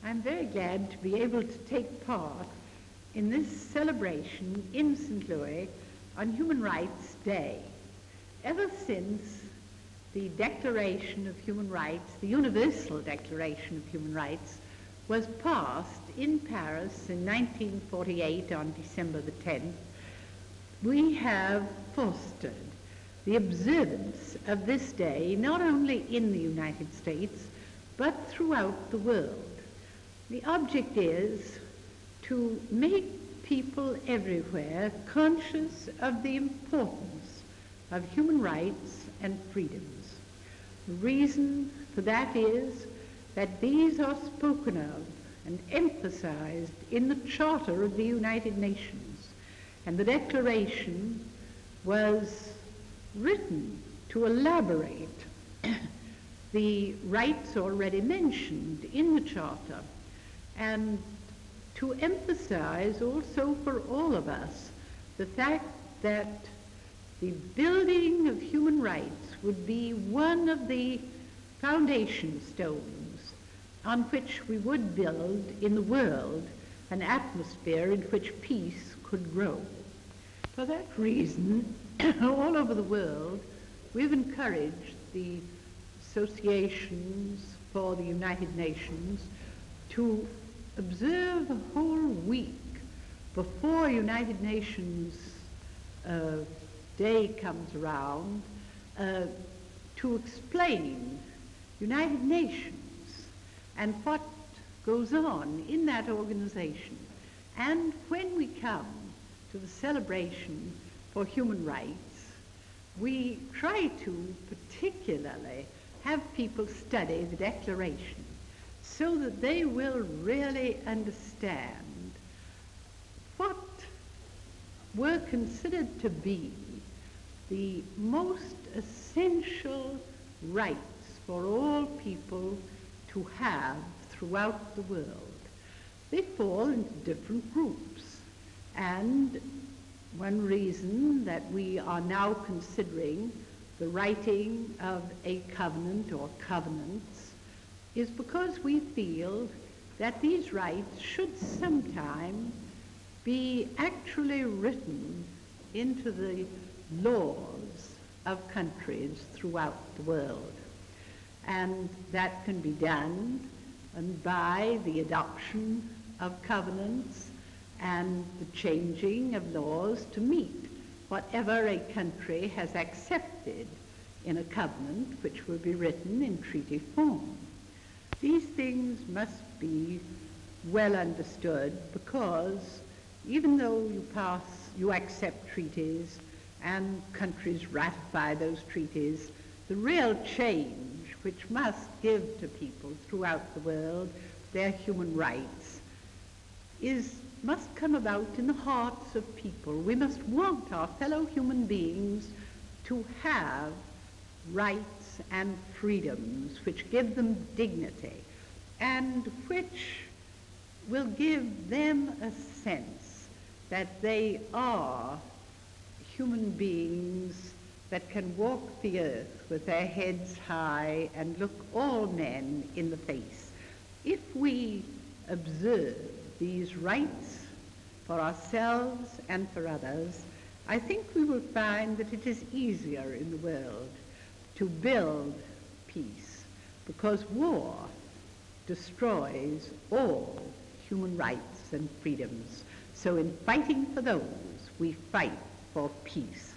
I'm very glad to be able to take part in this celebration in St. Louis on Human Rights Day. Ever since the Declaration of Human Rights, the Universal Declaration of Human Rights, was passed in Paris in 1948 on December the 10th, we have fostered the observance of this day not only in the United States, but throughout the world. The object is to make people everywhere conscious of the importance of human rights and freedoms. The reason for that is that these are spoken of and emphasized in the Charter of the United Nations, and the Declaration was written to elaborate the rights already mentioned in the Charter, and to emphasize also for all of us the fact that the building of human rights would be one of the foundation stones on which we would build in the world an atmosphere in which peace could grow. For that reason, all over the world, we've encouraged the associations for the United Nations to observe a whole week before United Nations Day comes around to explain United Nations and what goes on in that organization. And when we come to the celebration for human rights, we try to particularly have people study the Declaration so that they will really understand what were considered to be the most essential rights for all people to have throughout the world. They fall into different groups, and one reason that we are now considering the writing of a covenant or covenants is because we feel that these rights should sometime be actually written into the laws of countries throughout the world. And that can be done by the adoption of covenants and the changing of laws to meet whatever a country has accepted in a covenant which will be written in treaty form. These things must be well understood, because even though you accept treaties and countries ratify those treaties, the real change which must give to people throughout the world their human rights must come about in the hearts of people. We must want our fellow human beings to have rights and freedoms which give them dignity and which will give them a sense that they are human beings that can walk the earth with their heads high and look all men in the face. If we observe these rights for ourselves and for others, I think we will find that it is easier in the world to build peace, because war destroys all human rights and freedoms. So in fighting for those, we fight for peace.